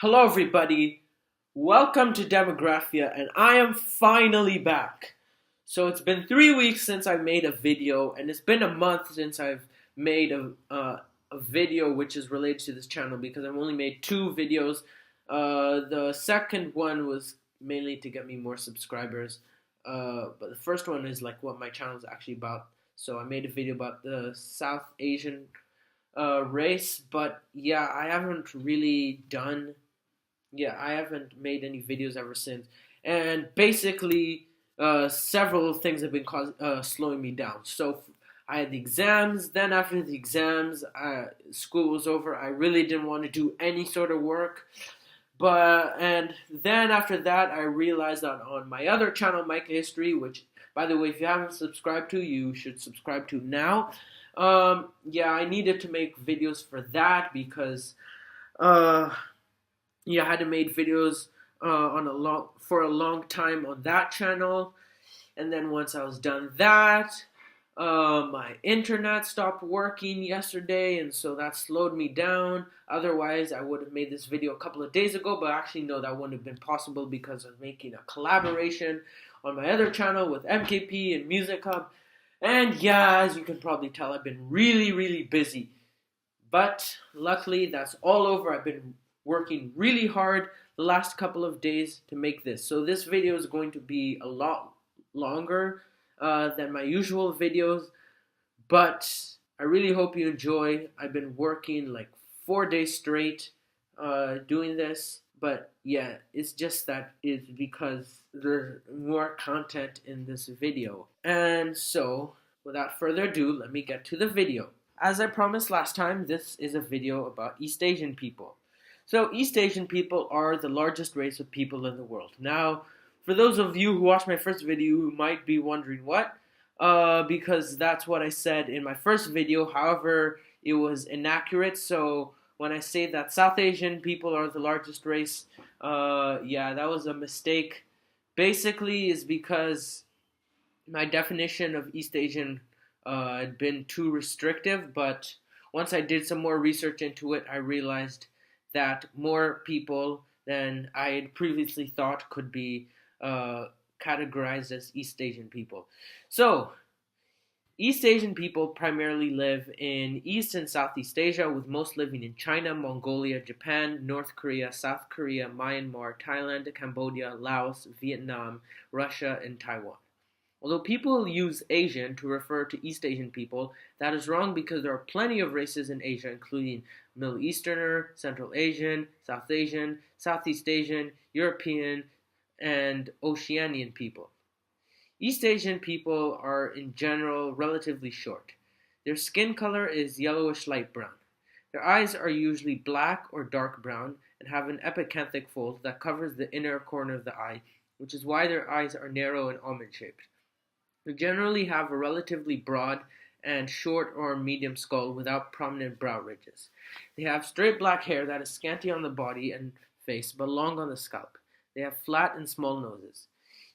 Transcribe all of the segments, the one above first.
Hello, everybody. Welcome to Demographia, and I am finally back. So it's been 3 weeks since I made a video, and it's been a month since I've made a video which is related to this channel because I've only made two videos. The second one was mainly to get me more subscribers, but the first one is like what my channel is actually about. So I made a video about the South Asian race, but yeah, I haven't made any videos ever since. And basically, several things have been slowing me down. I had the exams. Then after the exams, school was over. I really didn't want to do any sort of work. And then after that, I realized that on my other channel, Micah History, which, by the way, if you haven't subscribed to, you should subscribe to now. I needed to make videos for that because I hadn't made videos for a long time on that channel, and then once I was done that, my internet stopped working yesterday, and so that slowed me down. Otherwise, I would have made this video a couple of days ago, but actually, no, that wouldn't have been possible because I'm making a collaboration on my other channel with MKP and Music Hub. And yeah, as you can probably tell, I've been really, really busy. But luckily, that's all over. I've been working really hard the last couple of days to make this. So this video is going to be a lot longer than my usual videos, but I really hope you enjoy. I've been working like 4 days straight doing this, but yeah, it's just that it's because there's more content in this video. And so, without further ado, let me get to the video. As I promised last time, this is a video about East Asian people. So East Asian people are the largest race of people in the world. Now, for those of you who watched my first video, you might be wondering what, because that's what I said in my first video. However, it was inaccurate. So when I say that South Asian people are the largest race, that was a mistake. Basically, is because my definition of East Asian had been too restrictive. But once I did some more research into it, I realized that more people than I had previously thought could be categorized as East Asian people. So, East Asian people primarily live in East and Southeast Asia, with most living in China, Mongolia, Japan, North Korea, South Korea, Myanmar, Thailand, Cambodia, Laos, Vietnam, Russia, and Taiwan. Although people use Asian to refer to East Asian people, that is wrong because there are plenty of races in Asia, including Middle Easterner, Central Asian, South Asian, Southeast Asian, European, and Oceanian people. East Asian people are, in general, relatively short. Their skin color is yellowish light brown. Their eyes are usually black or dark brown and have an epicanthic fold that covers the inner corner of the eye, which is why their eyes are narrow and almond-shaped. They generally have a relatively broad and short or medium skull without prominent brow ridges. They have straight black hair that is scanty on the body and face but long on the scalp. They have flat and small noses.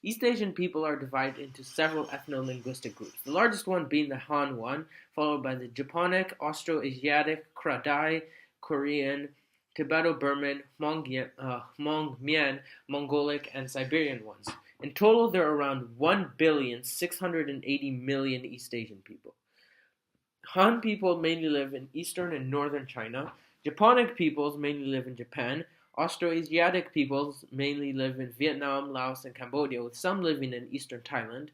East Asian people are divided into several ethno-linguistic groups, the largest one being the Han one, followed by the Japonic, Austroasiatic, Kra-Dai, Korean, Tibeto-Burman, Hmong-Mien, Mongolic, and Siberian ones. In total, there are around 1,680,000,000 East Asian people. Han people mainly live in eastern and northern China. Japonic peoples mainly live in Japan. Austroasiatic peoples mainly live in Vietnam, Laos, and Cambodia, with some living in eastern Thailand.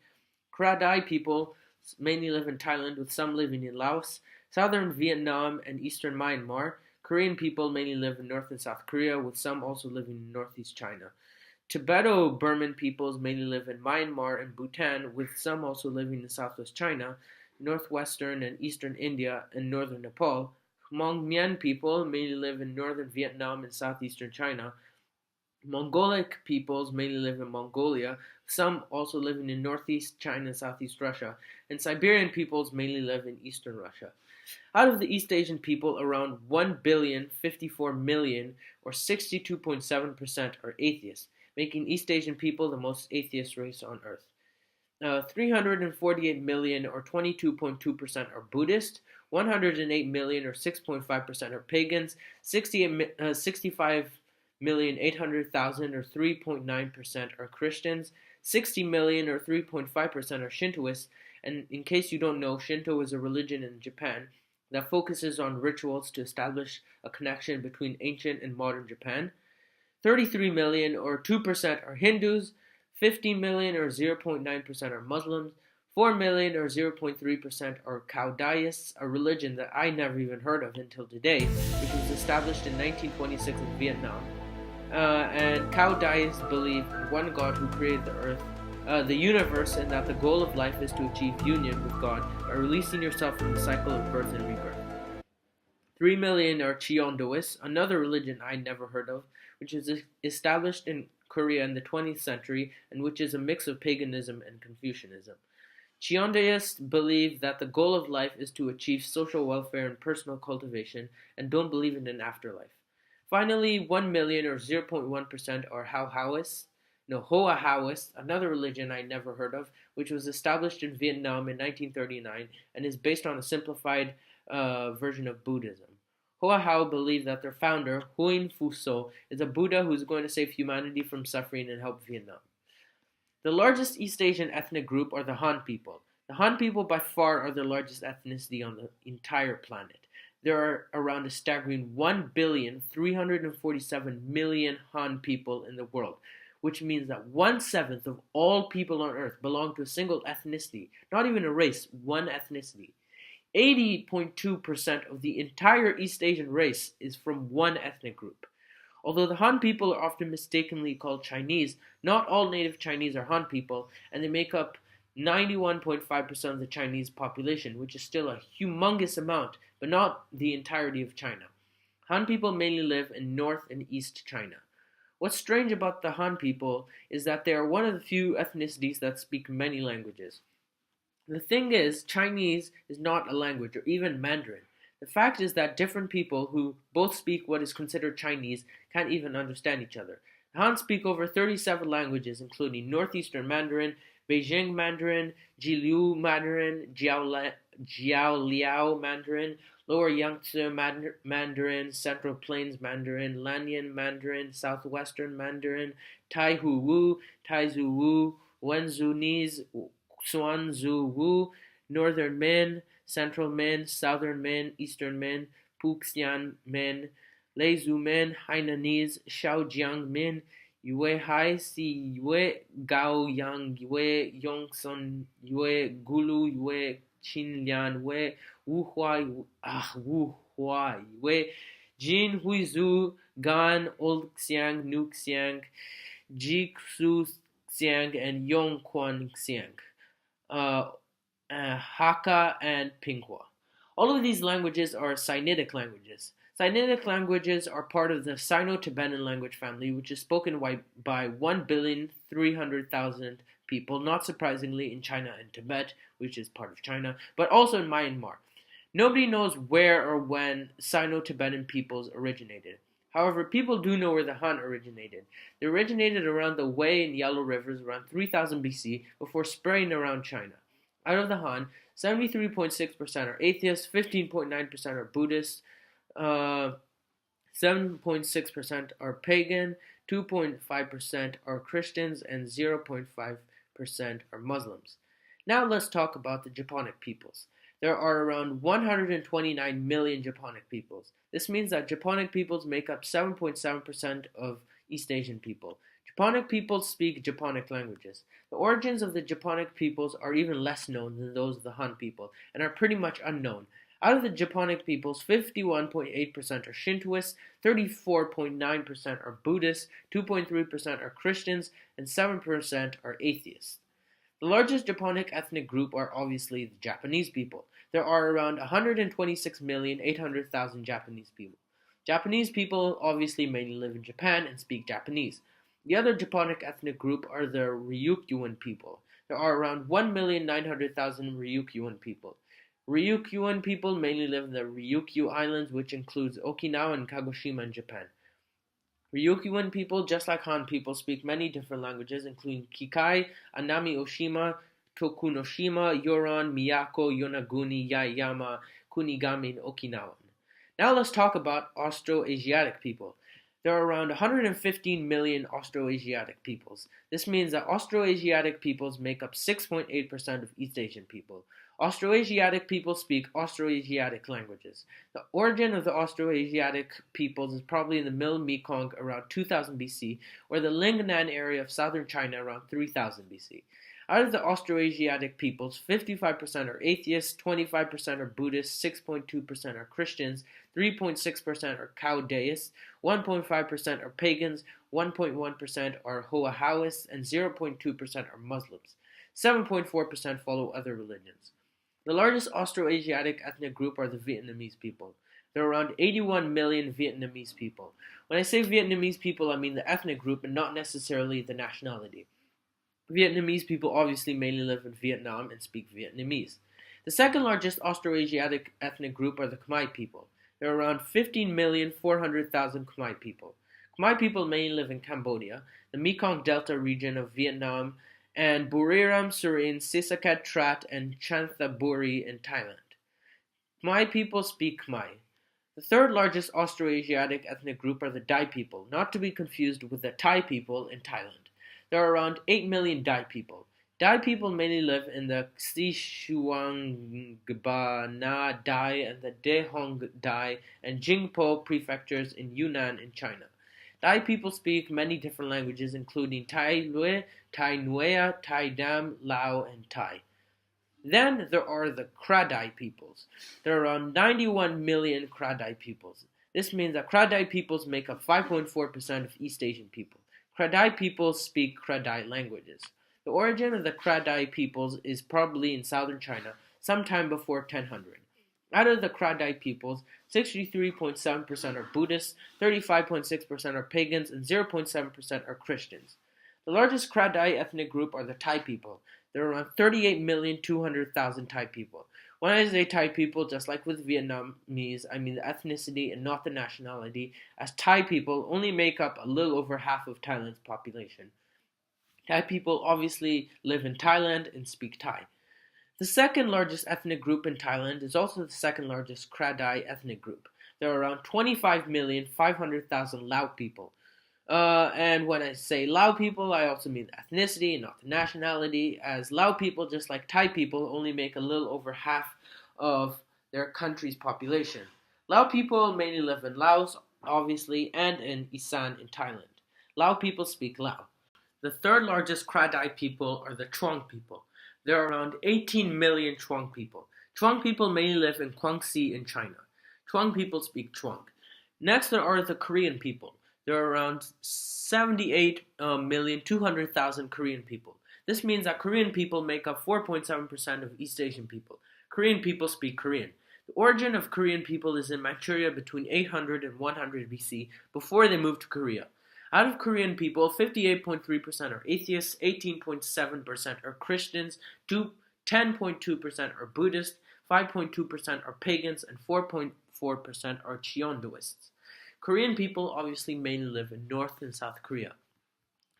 Kra-Dai people mainly live in Thailand, with some living in Laos, southern Vietnam, and eastern Myanmar. Korean people mainly live in North and South Korea, with some also living in northeast China. Tibeto-Burman peoples mainly live in Myanmar and Bhutan, with some also living in southwest China, northwestern and eastern India, and northern Nepal. Hmong-Mien people mainly live in northern Vietnam and southeastern China. Mongolic peoples mainly live in Mongolia, some also living in northeast China and southeast Russia. And Siberian peoples mainly live in eastern Russia. Out of the East Asian people, around 1,054,000,000, or 62.7%, are atheists, making East Asian people the most atheist race on earth. 348 million, or 22.2%, are Buddhist, 108 million, or 6.5%, are pagans, 65 or 3.9% are Christians, 60 million or 3.5% are Shintoists, and in case you don't know, Shinto is a religion in Japan that focuses on rituals to establish a connection between ancient and modern Japan. 33 million or 2% are Hindus, 15 million or 0.9% are Muslims, 4 million or 0.3% are Caodaists, a religion that I never even heard of until today, which was established in 1926 in Vietnam. And Caodaists believe in one God who created the earth, the universe, and that the goal of life is to achieve union with God by releasing yourself from the cycle of birth and rebirth. 3 million are Cheondoists, another religion I never heard of, which was established in Korea in the 20th century and which is a mix of paganism and Confucianism. Cheondaists believe that the goal of life is to achieve social welfare and personal cultivation and don't believe in an afterlife. Finally, 1 million or 0.1% are Hoahoists, another religion I never heard of, which was established in Vietnam in 1939 and is based on a simplified version of Buddhism. Hoahau believe that their founder, Huyen Phu is a Buddha who is going to save humanity from suffering and help Vietnam. The largest East Asian ethnic group are the Han people. The Han people by far are the largest ethnicity on the entire planet. There are around a staggering 1,347,000,000 Han people in the world, which means that 1/7 of all people on Earth belong to a single ethnicity, not even a race, one ethnicity. 80.2% of the entire East Asian race is from one ethnic group. Although the Han people are often mistakenly called Chinese, not all native Chinese are Han people, and they make up 91.5% of the Chinese population, which is still a humongous amount, but not the entirety of China. Han people mainly live in North and East China. What's strange about the Han people is that they are one of the few ethnicities that speak many languages. The thing is, Chinese is not a language, or even Mandarin. The fact is that different people who both speak what is considered Chinese can't even understand each other. The Han speak over 37 languages, including Northeastern Mandarin, Beijing Mandarin, Jiliu Mandarin, Jiaoliao Mandarin, Lower Yangtze Mandarin, Central Plains Mandarin, Lanyan Mandarin, Southwestern Mandarin, Taihu, Taizu, Wenzhunese, Xuanzu Wu, Northern Min, Central Min, Southern Min, Eastern Min, Puxian Min, Leizu Min, Hainanese, Shaojiang Min, Yue Hai, Si Yue, Gao Yang Yue, Yongsun Yue, Gulu Yue, Qinlian Yue, Wu Hua Yue, Jin Huizu, Gan, Old Xiang, Nu Xiang, Ji Xu Xiang, and Yong Quan Xiang. Hakka, and Pinghua. All of these languages are Sinitic languages. Sinitic languages are part of the Sino-Tibetan language family, which is spoken by 1,300,000 people, not surprisingly in China and Tibet, which is part of China, but also in Myanmar. Nobody knows where or when Sino-Tibetan peoples originated. However, people do know where the Han originated. They originated around the Wei and Yellow rivers around 3000 BC before spreading around China. Out of the Han, 73.6% are atheists, 15.9% are Buddhists, 7.6% are pagan, 2.5% are Christians, and 0.5% are Muslims. Now let's talk about the Japonic peoples. There are around 129 million Japonic peoples. This means that Japonic peoples make up 7.7% of East Asian people. Japonic peoples speak Japonic languages. The origins of the Japonic peoples are even less known than those of the Han people, and are pretty much unknown. Out of the Japonic peoples, 51.8% are Shintoists, 34.9% are Buddhists, 2.3% are Christians, and 7% are atheists. The largest Japonic ethnic group are obviously the Japanese people. There are around 126,800,000 Japanese people. Japanese people obviously mainly live in Japan and speak Japanese. The other Japonic ethnic group are the Ryukyuan people. There are around 1,900,000 Ryukyuan people. Ryukyuan people mainly live in the Ryukyu Islands, which includes Okinawa and Kagoshima in Japan. Ryukyuan people, just like Han people, speak many different languages, including Kikai, Anami-Oshima, Tokunoshima, Yoran, Miyako, Yonaguni, Yaeyama, Kunigami, and Okinawan. Now let's talk about Austroasiatic people. There are around 115 million Austroasiatic peoples. This means that Austroasiatic peoples make up 6.8% of East Asian people. Austroasiatic people speak Austroasiatic languages. The origin of the Austroasiatic peoples is probably in the Middle Mekong around 2000 BC, or the Lingnan area of southern China around 3000 BC. Out of the Austroasiatic peoples, 55% are atheists, 25% are Buddhists, 6.2% are Christians, 3.6% are cow deists, 1.5% are pagans, 1.1% are Hoahoists, and 0.2% are Muslims. 7.4% follow other religions. The largest Austroasiatic ethnic group are the Vietnamese people. There are around 81 million Vietnamese people. When I say Vietnamese people, I mean the ethnic group and not necessarily the nationality. Vietnamese people obviously mainly live in Vietnam and speak Vietnamese. The second largest Austroasiatic ethnic group are the Khmer people. There are around 15,400,000 Khmer people. Khmer people mainly live in Cambodia, the Mekong Delta region of Vietnam, and Buriram, Surin, Sisaket, Trat, and Chanthaburi in Thailand. Khmer people speak Khmer. The third largest Austroasiatic ethnic group are the Dai people, not to be confused with the Thai people in Thailand. There are around 8 million Dai people. Dai people mainly live in the Xishuangba Na Dai and the Dehong Dai and Jingpo prefectures in Yunnan in China. Dai people speak many different languages including Tai Lue, Tai Nuea, Tai Dam, Lao, and Thai. Then there are the Kra-Dai peoples. There are around 91 million Kra-Dai peoples. This means that Kra-Dai peoples make up 5.4% of East Asian people. Kra-Dai peoples speak Kra-Dai languages. The origin of the Kra-Dai peoples is probably in southern China, sometime before 1000. Out of the Kra-Dai peoples, 63.7% are Buddhists, 35.6% are pagans, and 0.7% are Christians. The largest Kra-Dai ethnic group are the Thai people. There are around 38,200,000 Thai people. When I say Thai people, just like with Vietnamese, I mean the ethnicity and not the nationality, as Thai people only make up a little over half of Thailand's population. Thai people obviously live in Thailand and speak Thai. The second largest ethnic group in Thailand is also the second largest Kra-Dai ethnic group. There are around 25,500,000 Lao people. And when I say Lao people, I also mean ethnicity, not the nationality, as Lao people, just like Thai people, only make a little over half of their country's population. Lao people mainly live in Laos, obviously, and in Isan in Thailand. Lao people speak Lao. The third largest Kra-Dai people are the Chuang people. There are around 18 million Chuang people. Chuang people mainly live in Guangxi in China. Chuang people speak Chuang. Next, there are the Korean people. There are around 78,200,000 Korean people. This means that Korean people make up 4.7% of East Asian people. Korean people speak Korean. The origin of Korean people is in Manchuria between 800 and 100 BC, before they moved to Korea. Out of Korean people, 58.3% are atheists, 18.7% are Christians, 10.2% are Buddhists, 5.2% are pagans, and 4.4% are Cheondoists. Korean people obviously mainly live in North and South Korea.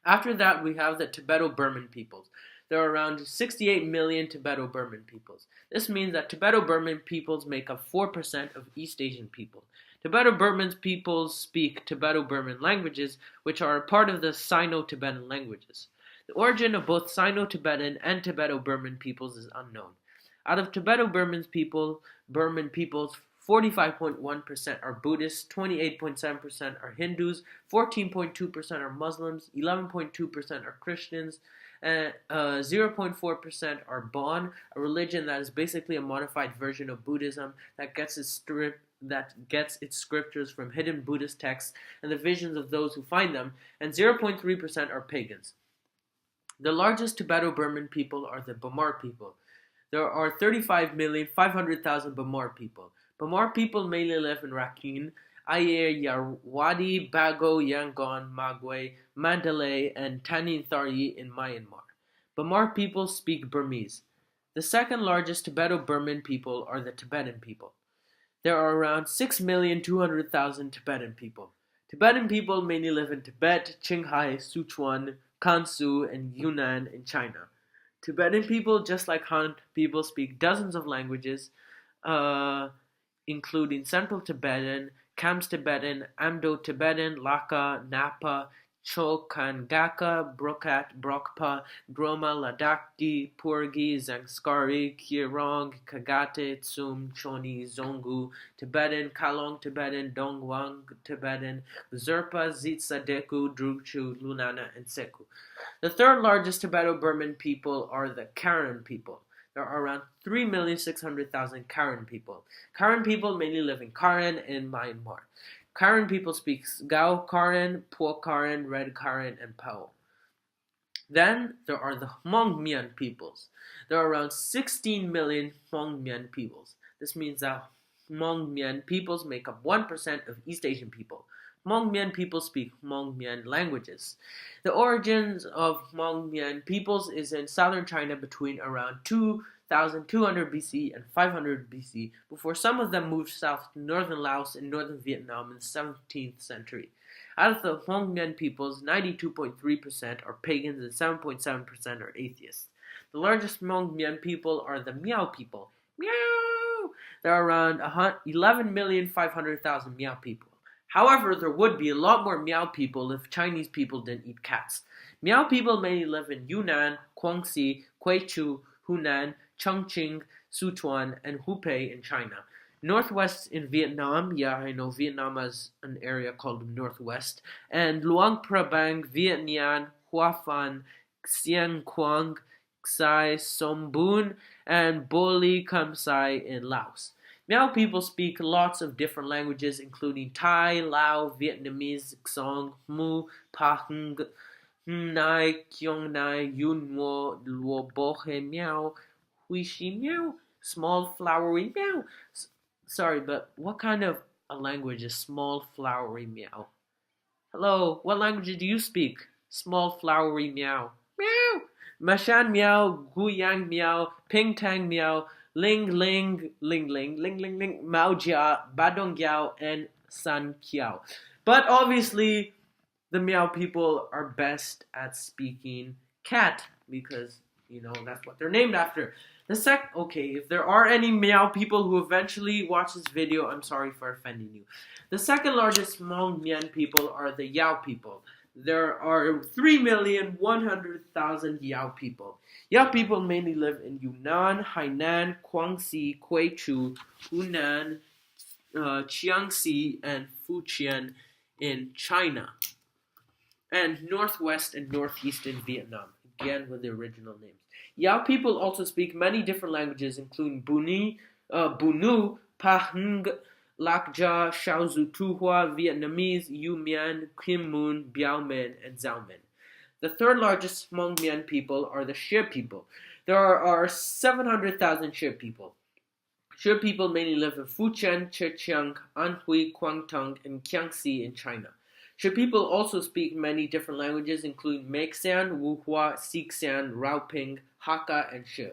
After that, we have the Tibeto-Burman peoples. There are around 68 million Tibeto-Burman peoples. This means that Tibeto-Burman peoples make up 4% of East Asian people. Tibeto-Burman peoples speak Tibeto-Burman languages, which are a part of the Sino-Tibetan languages. The origin of both Sino-Tibetan and Tibeto-Burman peoples is unknown. Out of Tibeto-Burman peoples, 45.1% are Buddhists, 28.7% are Hindus, 14.2% are Muslims, 11.2% are Christians, and 0.4% are Bon, a religion that is basically a modified version of Buddhism that gets its scriptures from hidden Buddhist texts and the visions of those who find them, and 0.3% are pagans. The largest Tibeto-Burman people are the Bamar people. There are 35,500,000 Bamar people. Bamar people mainly live in Rakhine, Ayeyarwady, Bago, Yangon, Magwe, Mandalay, and Tanintharyi in Myanmar. Bamar people speak Burmese. The second largest Tibeto-Burman people are the Tibetan people. There are around 6,200,000 Tibetan people. Tibetan people mainly live in Tibet, Qinghai, Sichuan, Gansu, and Yunnan in China. Tibetan people, just like Han people, speak dozens of languages, including Central Tibetan, Kams Tibetan, Amdo Tibetan, Laka, Napa, Chokangaka, Brokat, Brokpa, Droma, Ladakhi, Purgi, Zangskari, Kirong, Kagate, Tsum, Choni, Zongu, Tibetan, Kalong Tibetan, Dongwang Tibetan, Zerpa, Zitsadeku, Druchu, Lunana, and Seku. The third largest Tibeto-Burman people are the Karen people. There are around 3,600,000 Karen people. Karen people mainly live in Karen and Myanmar. Karen people speak Gao Karen, Po Karen, Red Karen, and Pao. Then there are the Hmong-Mien peoples. There are around 16 million Hmong-Mien peoples. This means that Hmong-Mien peoples make up 1% of East Asian people. Hmong-Mien people speak Hmong-Mien languages. The origins of Hmong-Mien peoples is in southern China between around 2200 BC and 500 BC, before some of them moved south to northern Laos and northern Vietnam in the 17th century. Out of the Hmong-Mien peoples, 92.3% are pagans and 7.7% are atheists. The largest Hmong-Mien people are the Miao people. Meow! There are around 11,500,000 Miao people. However, there would be a lot more Miao people if Chinese people didn't eat cats. Miao people mainly live in Yunnan, Guangxi, Guizhou, Hunan, Chongqing, Sichuan, and Hubei in China. Northwest in Vietnam, yeah, I know Vietnam has an area called Northwest, and Luang Prabang, Viet Nhan, Hua Phan, Xian Quang, Xai Som Bun, and Boli Kham Sai in Laos. Miao people speak lots of different languages, including Thai, Lao, Vietnamese, Xong, Mu, Pahng, Nai, Kyong Nai, Yun Mo, Luo Bohe Miao, Hui Shi Miao, small flowery Miao. Sorry, but what kind of a language is small flowery Miao? Hello, what language do you speak? Small flowery Miao. Meow! Mashan Miao, Guyang Miao, Ping Tang Miao, Ling Ling, Ling Ling, Ling Ling Ling, Mao Jia, Badong Yao, and San Kiao. But obviously, the Miao people are best at speaking cat because, that's what they're named after. Okay, if there are any Miao people who eventually watch this video, I'm sorry for offending you. The second largest Hmong-Mien people are the Yao people. There are 3,100,000 Yao people. Yao people mainly live in Yunnan, Hainan, Guangxi, Guizhou, Hunan, Jiangxi, and Fujian in China, and northwest and northeast in Vietnam, again with the original names. Yao people also speak many different languages, including Bunu, Pahng, Lakja, Shaozu Tuhua, Vietnamese, Yu Mian, Kim Mun, Biao Min, and Zhao Min. The third largest Hmong Mien people are the Shi people. There are 700,000 Shi people. Shi people mainly live in Fujian, Zhejiang, Anhui, Guangdong, and Jiangxi in China. Shi people also speak many different languages, including Meixian, Wuhua, Sixian, Raoping, Hakka, and Shi.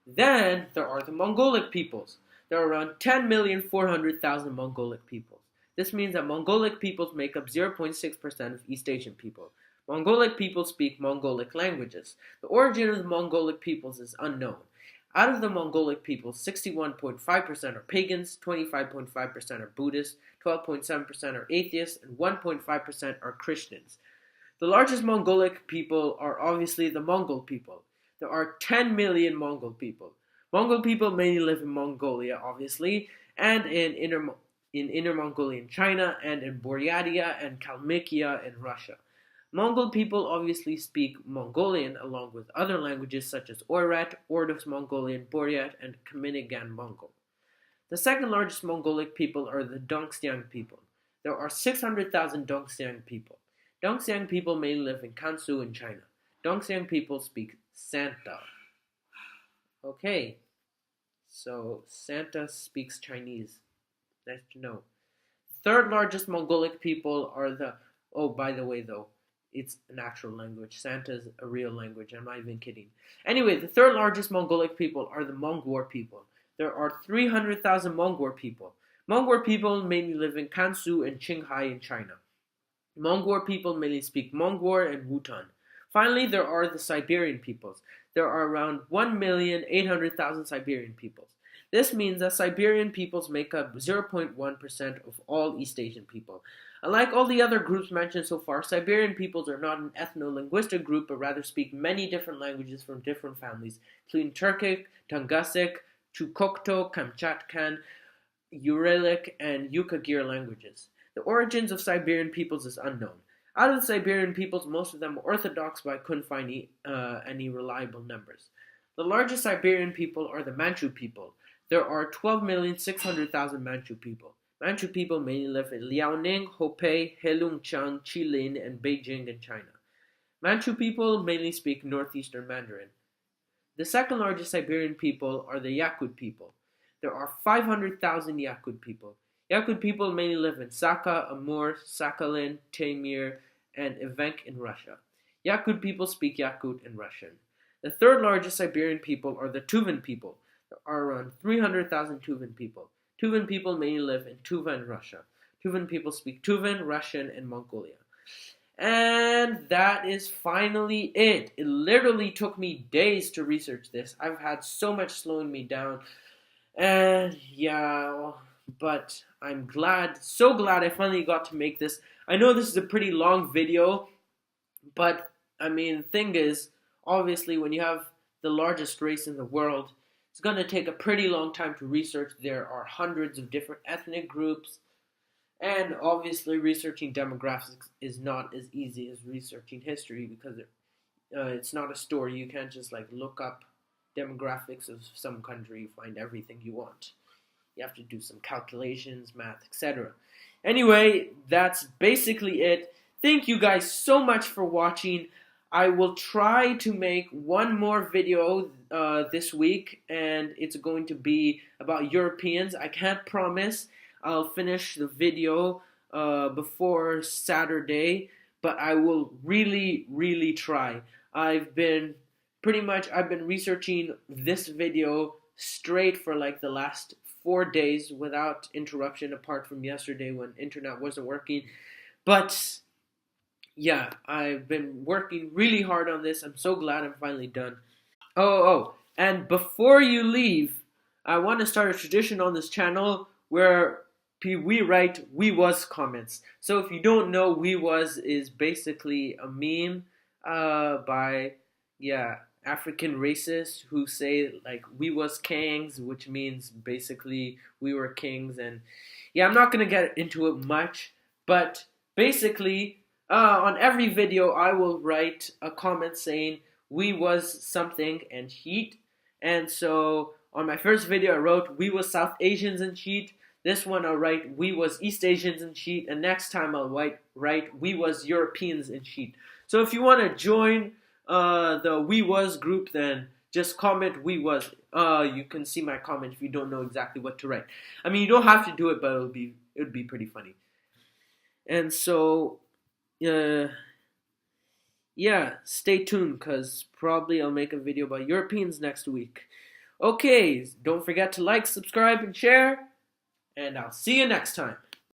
Then there are the Mongolic peoples. There are around 10,400,000 Mongolic peoples. This means that Mongolic peoples make up 0.6% of East Asian people. Mongolic people speak Mongolic languages. The origin of the Mongolic peoples is unknown. Out of the Mongolic peoples, 61.5% are pagans, 25.5% are Buddhists, 12.7% are atheists, and 1.5% are Christians. The largest Mongolic people are obviously the Mongol people. There are 10 million Mongol people. Mongol people mainly live in Mongolia, obviously, and in Inner Mongolia in China, and in Buryatia and Kalmykia in Russia. Mongol people obviously speak Mongolian along with other languages such as Oirat, Ordos Mongolian, Buryat, and Khaminigan Mongol. The second largest Mongolic people are the Dongxiang people. There are 600,000 Dongxiang people. Dongxiang people mainly live in Kansu in China. Dongxiang people speak Santa. Okay, so Santa speaks Chinese. Nice to know. The third largest Mongolic people are by the way though, it's an actual language. Santa is a real language. I'm not even kidding. Anyway, the third largest Mongolic people are the Mongol people. There are 300,000 Mongol people. Mongol people mainly live in Kansu and Qinghai in China. Mongol people mainly speak Mongol and Wutan. Finally, there are the Siberian peoples. There are around 1,800,000 Siberian peoples. This means that Siberian peoples make up 0.1% of all East Asian people. Unlike all the other groups mentioned so far, Siberian peoples are not an ethno-linguistic group, but rather speak many different languages from different families, including Turkic, Tungusic, Chukokto, Kamchatkan, Uralic, and Yukagir languages. The origins of Siberian peoples is unknown. Out of the Siberian peoples, most of them were Orthodox, but I couldn't find any reliable numbers. The largest Siberian people are the Manchu people. There are 12,600,000 Manchu people. Manchu people mainly live in Liaoning, Hebei, Heilongjiang, Jilin, and Beijing in China. Manchu people mainly speak northeastern Mandarin. The second largest Siberian people are the Yakut people. There are 500,000 Yakut people. Yakut people mainly live in Sakha, Amur, Sakhalin, Taimyr, and Evenk in Russia. Yakut people speak Yakut and Russian. The third largest Siberian people are the Tuvan people. There are around 300,000 Tuvan people. Tuvan people mainly live in Tuva in Russia. Tuvan people speak Tuvan, Russian, and Mongolia. And that is finally it. It literally took me days to research this. I've had so much slowing me down. And yeah, but I'm so glad I finally got to make this. I know this is a pretty long video, but I mean, the thing is, obviously, when you have the largest race in the world, it's going to take a pretty long time to research. There are hundreds of different ethnic groups, and obviously researching demographics is not as easy as researching history because it's not a story. You can't just like look up demographics of some country, find everything you want. You have to do some calculations, math, etc. Anyway, that's basically it. Thank you guys so much for watching. I will try to make one more video this week, and it's going to be about Europeans. I can't promise I'll finish the video before Saturday, but I will really, really try. I've been researching this video straight for like the last 4 days without interruption, apart from yesterday when internet wasn't working. But yeah, I've been working really hard on this. I'm so glad I'm finally done. And before you leave, I want to start a tradition on this channel where we write "we was" comments. So if you don't know, "we was" is basically a meme by African racists who say like "we was kings," which means basically we were kings. And yeah, I'm not gonna get into it much, but basically on every video I will write a comment saying "we was something" and heat. And so on my first video I wrote "we was South Asians and sheet." This one I'll write "we was East Asians and sheet," and next time I'll write "we was Europeans and sheet." So if you want to join the "we was" group, then just comment "we was." You can see my comment if you don't know exactly what to write. I mean, you don't have to do it, but it would be pretty funny. And so yeah, stay tuned because probably I'll make a video about Europeans next week. Okay, don't forget to like, subscribe, and share, and I'll see you next time.